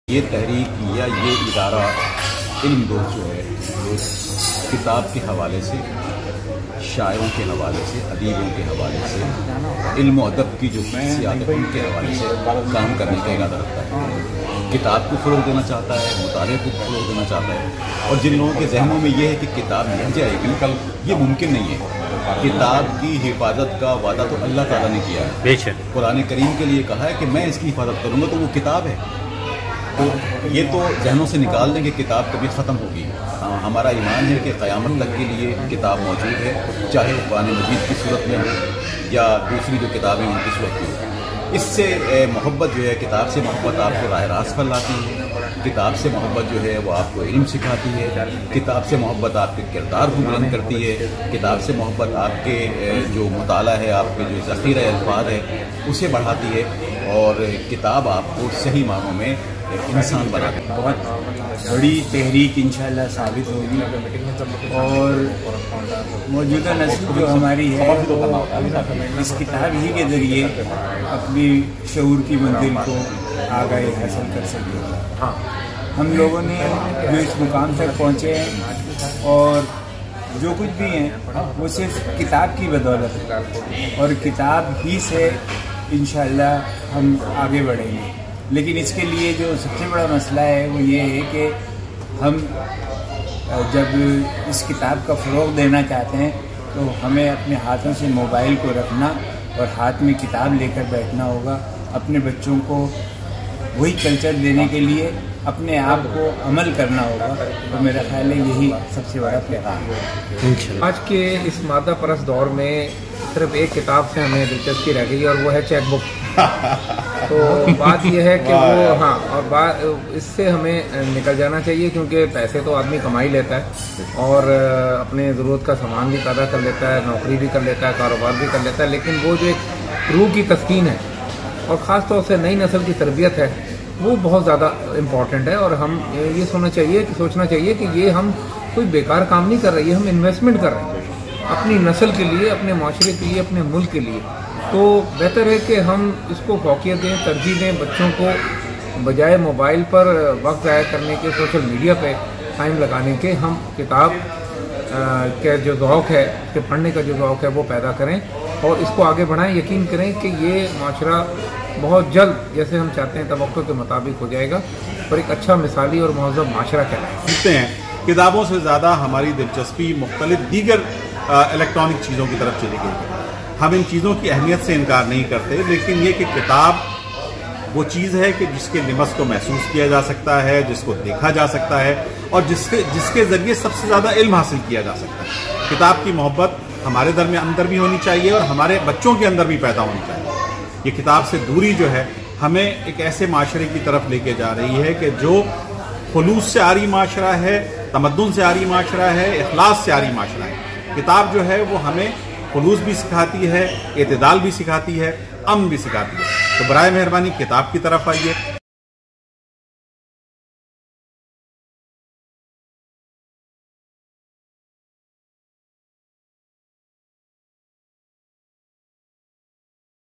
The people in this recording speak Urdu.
یہ تحریک یا یہ ادارہ علم دوست جو ہے وہ کتاب کے حوالے سے، شاعروں کے حوالے سے، ادیبوں کے حوالے سے، علم و ادب کی جو شخصیات ہیں ان کے حوالے سے کام کرنے کا ارادہ رکھتا ہے۔ کتاب کو فروغ دینا چاہتا ہے، مطالعے کو فروغ دینا چاہتا ہے، اور جن لوگوں کے ذہنوں میں یہ ہے کہ کتاب مل جائے گی کل، یہ ممکن نہیں ہے۔ کتاب کی حفاظت کا وعدہ تو اللہ تعالیٰ نے کیا ہے، بے شک قرآن کریم کے لیے کہا ہے کہ میں اس کی حفاظت کروں گا، تو وہ کتاب ہے۔ تو یہ تو ذہنوں سے نکال دیں کہ کتاب کبھی ختم ہوگی۔ ہمارا ایمان ہے کہ قیامت تک کے لیے کتاب موجود ہے، چاہے وہ قرآن مجید کی صورت میں ہو یا دوسری جو کتابیں ان کی صورت میں ہو۔ اس سے محبت جو ہے، کتاب سے محبت آپ کو راہ راست پر لاتی ہے، کتاب سے محبت جو ہے وہ آپ کو علم سکھاتی ہے، کتاب سے محبت آپ کے کردار کو بلند کرتی ہے، کتاب سے محبت آپ کے جو مطالعہ ہے، آپ کے جو ذخیرہ الفاظ ہے اسے بڑھاتی ہے، اور کتاب آپ کو صحیح معنوں میں انسان بناتی ہے۔ بہت بڑی تحریک انشاءاللہ ثابت ہوگی، اور موجودہ نسل جو ہماری ہے وہ اس کتاب ہی کے ذریعے اپنی شعور کی منزل کو آگاہی حاصل کر سکے۔ ہم لوگوں نے جو اس مقام تک پہنچے ہیں اور جو کچھ بھی ہیں وہ صرف کتاب کی بدولت ہے، اور کتاب ہی سے انشاءاللہ ہم آگے بڑھیں گے۔ لیکن اس کے لیے جو سب سے بڑا مسئلہ ہے وہ یہ ہے کہ ہم جب اس کتاب کا فروغ دینا چاہتے ہیں تو ہمیں اپنے ہاتھوں سے موبائل کو رکھنا اور ہاتھ میں کتاب لے کر بیٹھنا ہوگا۔ اپنے بچوں کو وہی کلچر دینے کے لیے اپنے آپ کو عمل کرنا ہوگا، تو میرا خیال ہے یہی سب سے بڑا پیغام ہے۔ آج کے اس مادہ پرست دور میں صرف ایک کتاب سے ہمیں دلچسپی رہ گئی، اور وہ ہے چیک بک۔ تو بات یہ ہے کہ وہ اور اس سے ہمیں نکل جانا چاہیے، کیونکہ پیسے تو آدمی کما ہی لیتا ہے اور اپنے ضرورت کا سامان بھی پیدا کر لیتا ہے، نوکری بھی کر لیتا ہے، کاروبار بھی کر لیتا ہے، لیکن وہ جو ایک روح کی تسکین ہے اور خاص طور سے نئی نسل کی تربیت ہے وہ بہت زیادہ امپورٹنٹ ہے، اور ہم یہ سوچنا چاہیے کہ یہ ہم کوئی بیکار کام نہیں کر رہے، یہ ہم انویسٹمنٹ کر رہے ہیں اپنی نسل کے لیے، اپنے معاشرے کے لیے، اپنے ملک کے لیے۔ تو بہتر ہے کہ ہم اس کو فوقیت دیں، ترجیح دیں، بچوں کو بجائے موبائل پر وقت ضائع کرنے کے، سوشل میڈیا پہ ٹائم لگانے کے، ہم کتاب کا جو ذوق ہے، کہ پڑھنے کا جو ذوق ہے وہ پیدا کریں اور اس کو آگے بڑھائیں۔ یقین کریں کہ یہ معاشرہ بہت جلد جیسے ہم چاہتے ہیں توقع کے مطابق ہو جائے گا اور ایک اچھا مثالی اور مہذب معاشرہ کہلائے۔ سیکھتے ہیں کتابوں سے زیادہ ہماری دلچسپی مختلف دیگر الیکٹرانک چیزوں کی طرف چلی گئی ہے۔ ہم ان چیزوں کی اہمیت سے انکار نہیں کرتے، لیکن یہ کہ کتاب وہ چیز ہے کہ جس کے لمس کو محسوس کیا جا سکتا ہے، جس کو دیکھا جا سکتا ہے، اور جس کے ذریعے سب سے زیادہ علم حاصل کیا جا سکتا ہے۔ کتاب کی محبت ہمارے اندر بھی ہونی چاہیے اور ہمارے بچوں کے اندر بھی پیدا ہونی چاہیے۔ یہ کتاب سے دوری جو ہے ہمیں ایک ایسے معاشرے کی طرف لے کے جا رہی ہے کہ جو خلوص سے عاری معاشرہ ہے، تمدن سے عاری معاشرہ ہے، اخلاص سے عاری معاشرہ ہے۔ کتاب جو ہے وہ ہمیں خلوص بھی سکھاتی ہے، اعتدال بھی سکھاتی ہے، امن بھی سکھاتی ہے۔ تو برائے مہربانی کتاب کی طرف آئیے۔